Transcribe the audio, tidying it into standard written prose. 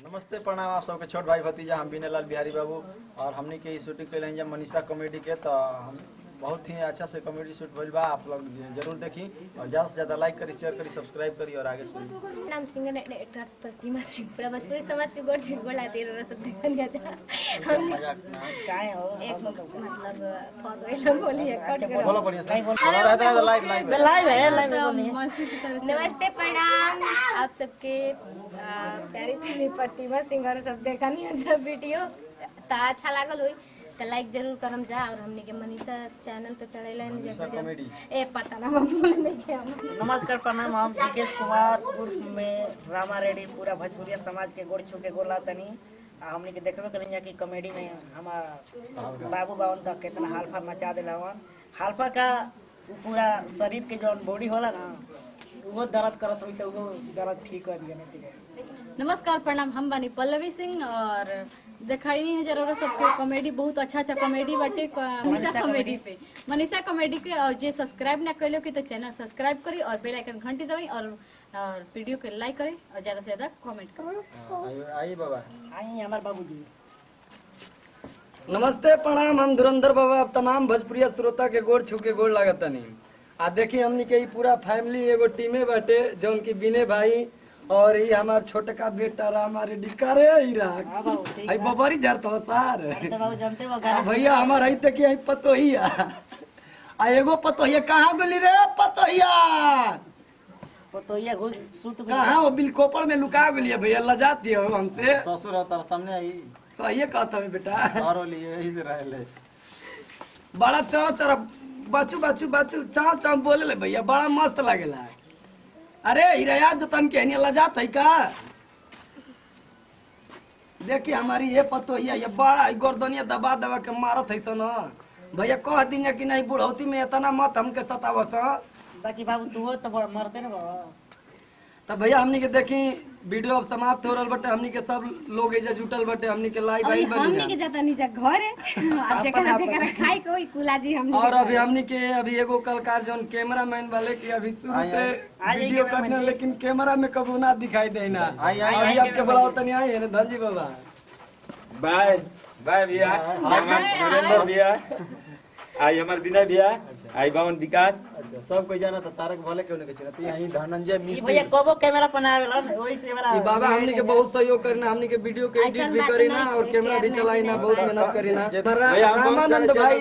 नमस्ते प्रणाम आप सबके छोट भाई भतीजा हम बीनेलाल बिहारी बाबू और हमनी के शूटिंग कैल जब मनीषा कॉमेडी के तो हम बहुत ही अच्छा से कॉमेडी शूट भइल बा। आप लोग जरूर देखी और ज़्यादा से ज़्यादा लाइक करी, शेयर करी, सब्सक्राइब करी और आगे सुनी। नाम सिंगर डायरेक्टर प्रतिमा सिंह पूरा भोजपुरी समाज के गोड़ लाते रह सब देखनिया जा हम काहे हो एक मतलब फंस गइल बोलिए कट कर बोलो बढ़िया से और लाइव नमस्ते प्रणाम आप सबके प्यारी प्यारी प्रतिमा सिंह और सब देखनिया जा वीडियो त अच्छा लागल होई तो लाइक जरूर करम जा। और हमने के मनीषा चैनल पे चढ़ेला कॉमेडी ए पता ना हम बोल नहीं के हम नमस्कार प्रणाम। हम विकेश कुमार उर्फ में रामा रेड्डी पूरा भोजपुरिया समाज के गोड़ छू के गोला तनी हमने के देखबे करेंगे कि कॉमेडी में हमारा बाबू बावन का कितना हालफा मचा देला हुआ हालफा का पूरा शरीर के जो बॉडी होला ना वो दर्द करत हुई तो वो दर्द ठीक कर दिया। नमस्कार प्रणाम। हम बानी पल्लवी सिंह और दिखाई है जरूर सबके कॉमेडी बहुत अच्छा कॉमेडी बाटे मनीषा कॉमेडी के। और जे सब्सक्राइब ना कइलो कि तो चैनल सब्सक्राइब करी और बेल आइकन घंटी दबाई और वीडियो के लाइक करी और ज्यादा से ज्यादा कमेंट करी। आई बाबा आई हमारे बाबूजी। नमस्ते प्रणाम। हम धुरंधर बाबा अब तमाम भोजपुरिया श्रोता के गोड़ छू के गोड़ लागतनी। आ देखिए हमनी के पूरा फैमिली एगो टीमे बाटे जौन की बिने भाई और ये हमार छोटका बेटा रामा रेड्डी करे आई बबरी जरत हो सार भैया हमार आई तक आई पतोहिया आ एगो पतोहिया कहाँ गेली रे पतोहिया पतोहिया सूत कहाँ वो बिलकोपर में लुका गेली भैया लजाती हो हमसे ससुर है तार सामने आई सही कहता है बेटा सारो लिए यही से रहले बड़ा चरा चरा बाचू बाचू बाचू चाव चाव बोले ले भैया बड़ा मस्त लगेला। अरे हिरया जो तन के लजात है का देखिए हमारी ये पतो ये बड़ा गर्दनिया दबा दबा के मारत है सन भैया कह दिन कि नहीं बुढ़ौती में इतना मत हमके सतावस बाकी बाबू तू हो तो मरते ना बाबा। तब भैया हमनी के देखी वीडियो अब समाप्त हो रहल बटे हमनी के सब लोग एजा जुटल बटे हमनी के लाइव आई बनी हमनी के जाता नीचे घर अब जेकरा जेकरा खाई कोई कुलाजी हमनी और अभी हमनी के अभी एगो कलकार जोन कैमरामैन वाले की अभी शुरू से वीडियो करने लेकिन कैमरा में कबू ना दिखाई देना अभी आपके बुलाओ तनी आई है ना धनजी बाबा बाय बाय भैया नरेंद्र भैया आई हमार विनय भैया आई बावन विकास सब कोई जाना था तारक भले क्यों नहीं चिन्हत यही धनंजय मिश्र भैया कबो कैमरा बनावेला वही से मेरा बाबा हमनी के बहुत सहयोग करना हमनी के वीडियो के एडिट भी करी ना और कैमरा भी चलाई ना बहुत मेहनत करी ना रामानंद भाई